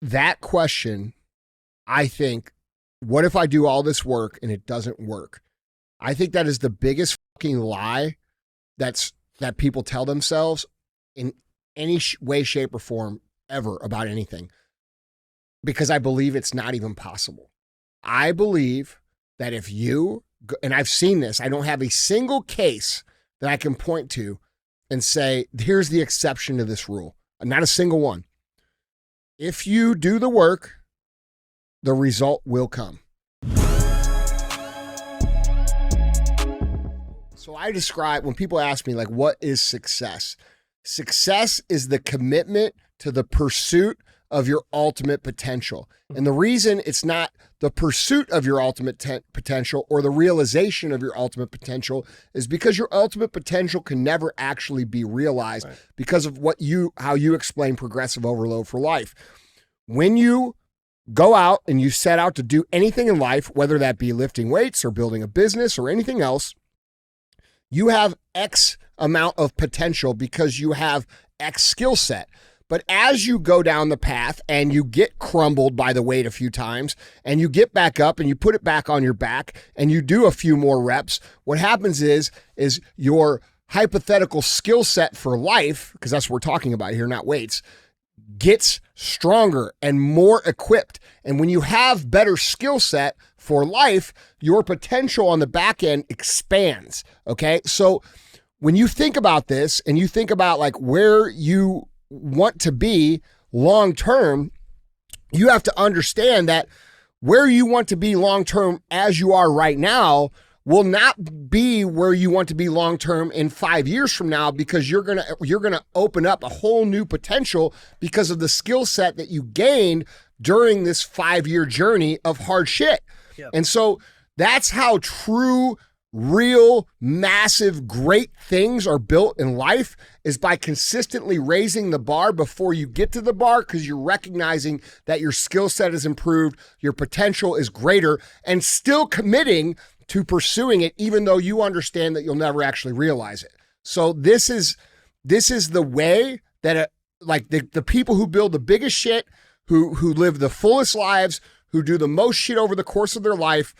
that question, I think, what if I do all this work and it doesn't work? I think that is the biggest fucking lie that people tell themselves in any way, shape, or form ever about anything. Because I believe it's not even possible. I believe that if you, and I've seen this, I don't have a single case that I can point to and say, here's the exception to this rule. Not a single one. If you do the work, the result will come. So I describe, when people ask me, like, what is success? Success is the commitment to the pursuit of your ultimate potential. And the reason it's not the pursuit of your ultimate potential or the realization of your ultimate potential is because your ultimate potential can never actually be realized because of how you explain progressive overload for life. When you go out and you set out to do anything in life, whether that be lifting weights or building a business or anything else, you have X amount of potential because you have X skill set. But as you go down the path and you get crumbled by the weight a few times and you get back up and you put it back on your back and you do a few more reps, what happens is your hypothetical skill set for life, because that's what we're talking about here, not weights, gets stronger and more equipped. And when you have better skill set for life, your potential on the back end expands. Okay. So when you think about this and you think about like where you want to be long-term, you have to understand that where you want to be long-term as you are right now will not be where you want to be long-term in 5 years from now, because you're going to open up a whole new potential because of the skill set that you gained during this 5-year journey of hard shit. Yep. And so that's how true, real, massive, great things are built in life, is by consistently raising the bar before you get to the bar, because you're recognizing that your skill set is improved, your potential is greater, and still committing to pursuing it, even though you understand that you'll never actually realize it. So this is the way that the people who build the biggest shit, who live the fullest lives, who do the most shit over the course of their life,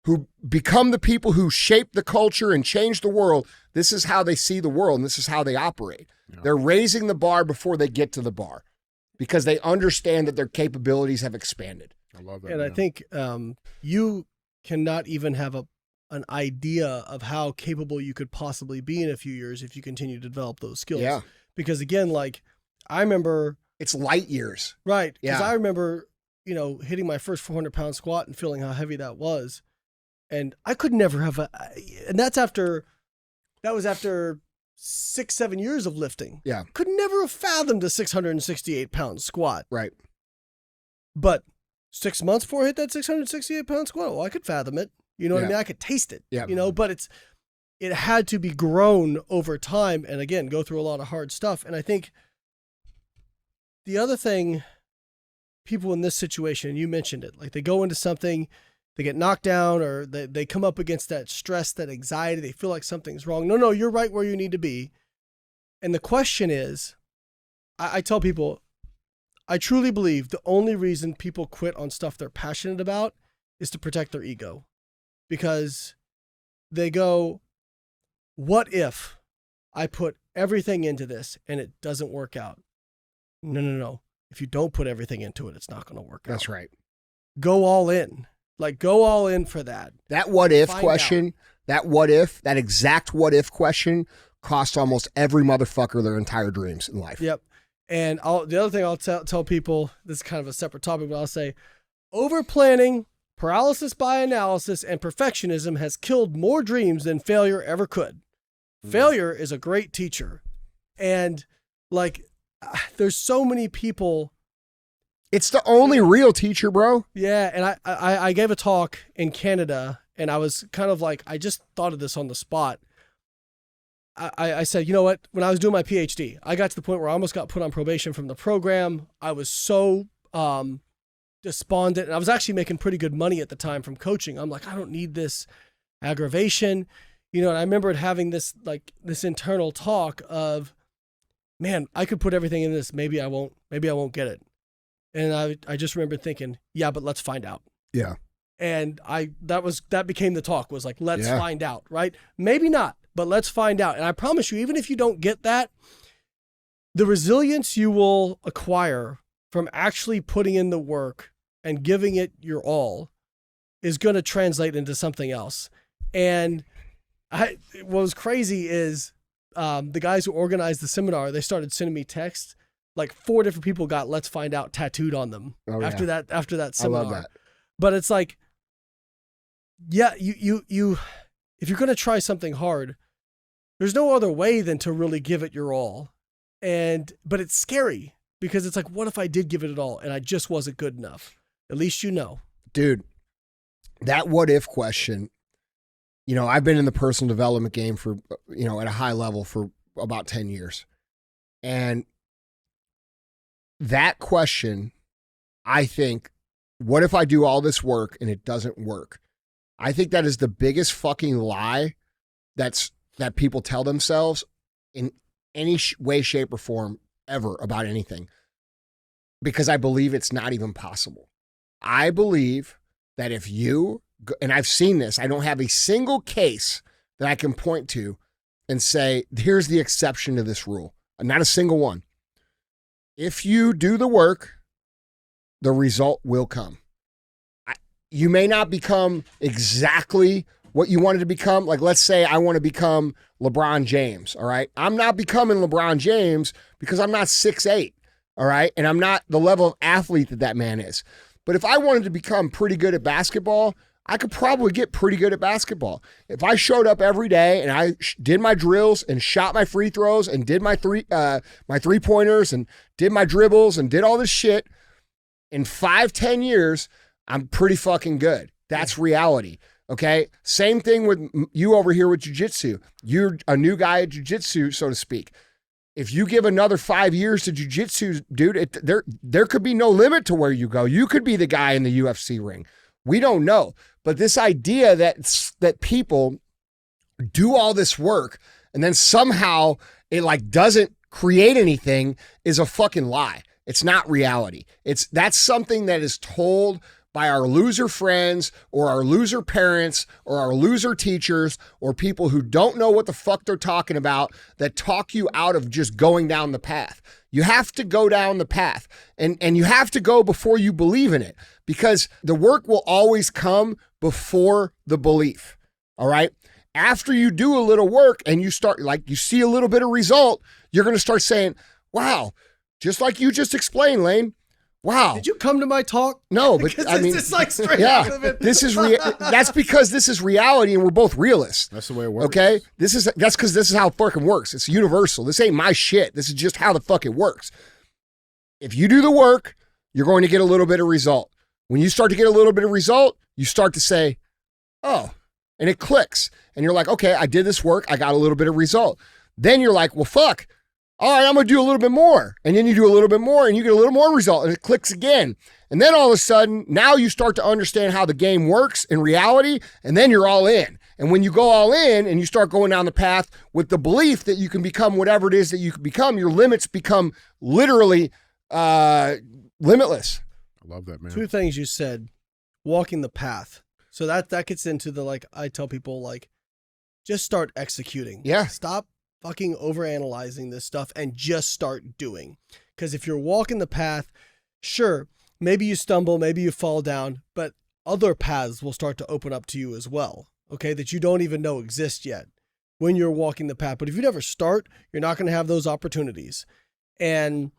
who become the people who shape the culture and change the world, this is how they see the world and this is how they operate. Yeah. They're raising the bar before they get to the bar because they understand that their capabilities have expanded. I love that. And I think you cannot even have an idea of how capable you could possibly be in a few years if you continue to develop those skills. Yeah. Because again, like I remember... It's light years. Right. Because yeah. I remember, hitting my first 400-pound squat and feeling how heavy that was. And I could never have and that was after 6-7 years of lifting. Yeah. Could never have fathomed a 668-pound squat. Right. But 6 months before I hit that 668-pound squat, well, I could fathom it. You know what I mean? I could taste it. Yeah. But it had to be grown over time and again, go through a lot of hard stuff. And I think the other thing, people in this situation, you mentioned it, like they go into something, they get knocked down or they come up against that stress, that anxiety. They feel like something's wrong. No, you're right where you need to be. And the question is, I tell people, I truly believe the only reason people quit on stuff they're passionate about is to protect their ego. Because they go, what if I put everything into this and it doesn't work out? No. If you don't put everything into it, it's not going to work out. That's right. Go all in. Like, go all in for that. That what if question, that exact what if question costs almost every motherfucker their entire dreams in life. Yep. And the other thing I'll tell people, this is kind of a separate topic, but I'll say, over-planning, paralysis by analysis, and perfectionism has killed more dreams than failure ever could. Failure is a great teacher. And, there's so many people... It's the only real teacher, bro. Yeah, and I gave a talk in Canada, and I was kind of like, I just thought of this on the spot. I said, you know what? When I was doing my PhD, I got to the point where I almost got put on probation from the program. I was so despondent, and I was actually making pretty good money at the time from coaching. I'm like, I don't need this aggravation. And I remember having this internal talk of, man, I could put everything in this. Maybe I won't get it. And I just remember thinking, yeah, but let's find out. Yeah. And that became the talk, was like, let's find out, right? Maybe not, but let's find out. And I promise you, even if you don't get that, the resilience you will acquire from actually putting in the work and giving it your all is going to translate into something else. And what was crazy is the guys who organized the seminar, they started sending me texts. Like 4 different people got "let's find out" tattooed on them after that seminar. I love that. But it's like, yeah, you if you're going to try something hard, there's no other way than to really give it your all. But it's scary because it's like, what if I did give it all and I just wasn't good enough? At least you know. Dude, that what if question, I've been in the personal development game for, at a high level for about 10 years. And that question, I think, what if I do all this work and it doesn't work? I think that is the biggest fucking lie that people tell themselves in any way, shape, or form ever about anything, because I believe it's not even possible. I believe that if you, and I've seen this, I don't have a single case that I can point to and say, here's the exception to this rule. Not a single one. If you do the work, the result will come. You may not become exactly what you wanted to become. Like, let's say I want to become LeBron James, all right? I'm not becoming LeBron James because I'm not 6'8", all right? And I'm not the level of athlete that man is. But if I wanted to become pretty good at basketball, I could probably get pretty good at basketball. If I showed up every day and I did my drills and shot my free throws and did my three-pointers and did my dribbles and did all this shit, in 5-10 years, I'm pretty fucking good. That's reality, okay? Same thing with you over here with jiu-jitsu. You're a new guy at jiu-jitsu, so to speak. If you give another 5 years to jiu-jitsu, dude, there could be no limit to where you go. You could be the guy in the UFC ring. We don't know. But this idea that people do all this work and then somehow it like doesn't create anything is a fucking lie. It's not reality. That's something that is told by our loser friends or our loser parents or our loser teachers or people who don't know what the fuck they're talking about, that talk you out of just going down the path. You have to go down the path, and you have to go before you believe in it, because the work will always come before the belief. All right. After you do a little work and you start, like, you see a little bit of result, you're going to start saying, wow, just like you just explained, Layne. Wow. Did you come to my talk? No, but I mean, it's like straight out of it. That's because this is reality and we're both realists. That's the way it works. Okay? That's because this is how it fucking works. It's universal. This ain't my shit. This is just how the fuck it works. If you do the work, you're going to get a little bit of result. When you start to get a little bit of result, you start to say, oh, and it clicks. And you're like, okay, I did this work. I got a little bit of result. Then you're like, well, fuck. All right, I'm going to do a little bit more. And then you do a little bit more and you get a little more result and it clicks again. And then all of a sudden, now you start to understand how the game works in reality, and then you're all in. And when you go all in and you start going down the path with the belief that you can become whatever it is that you can become, your limits become literally limitless. I love that, man. 2 things you said, walking the path. So that gets into the, like, I tell people, like, just start executing. Yeah. Stop fucking overanalyzing this stuff and just start doing. Because if you're walking the path, sure, maybe you stumble, maybe you fall down, but other paths will start to open up to you as well, okay, that you don't even know exist yet when you're walking the path. But if you never start, you're not going to have those opportunities. And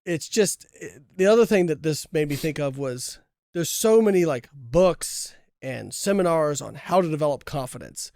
it's just, the other thing that this made me think of was there's so many, like, books and seminars on how to develop confidence.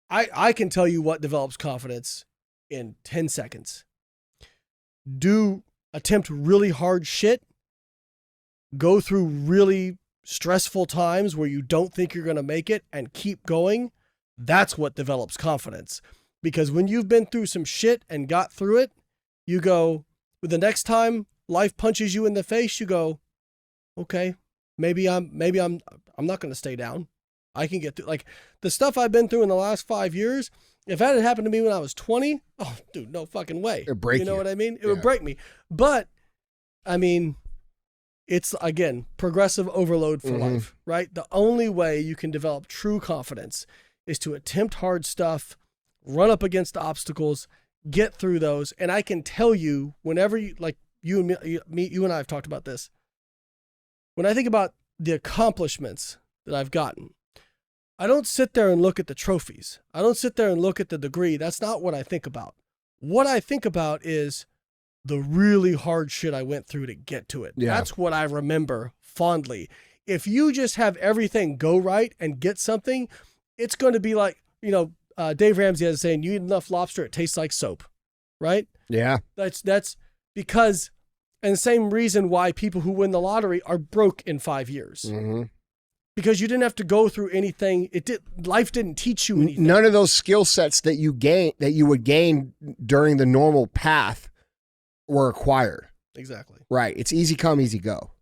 I can tell you what develops confidence in 10 seconds. Attempt really hard shit. Go through really stressful times where you don't think you're going to make it and keep going. That's what develops confidence. Because when you've been through some shit and got through it, you go, the next time life punches you in the face, you go, okay, maybe I'm not going to stay down. I can get through, like, the stuff I've been through in the last 5 years. If that had happened to me when I was 20, oh, dude, no fucking way. It'd break you. You know what I mean? It would break me. But, I mean, it's, again, progressive overload for life, right? The only way you can develop true confidence is to attempt hard stuff, run up against obstacles, get through those. And I can tell you, whenever you, like you and I have talked about this, when I think about the accomplishments that I've gotten, I don't sit there and look at the trophies. I don't sit there and look at the degree. That's not what I think about. What I think about is the really hard shit I went through to get to it. Yeah. That's what I remember fondly. If you just have everything go right and get something, it's going to be like, Dave Ramsey has a saying, you eat enough lobster, it tastes like soap, right? Yeah. That's because, and the same reason why people who win the lottery are broke in 5 years. Mm-hmm. Because you didn't have to go through anything. Life didn't teach you anything. None of those skill sets that you would gain during the normal path were acquired. Exactly. Right. It's easy come, easy go.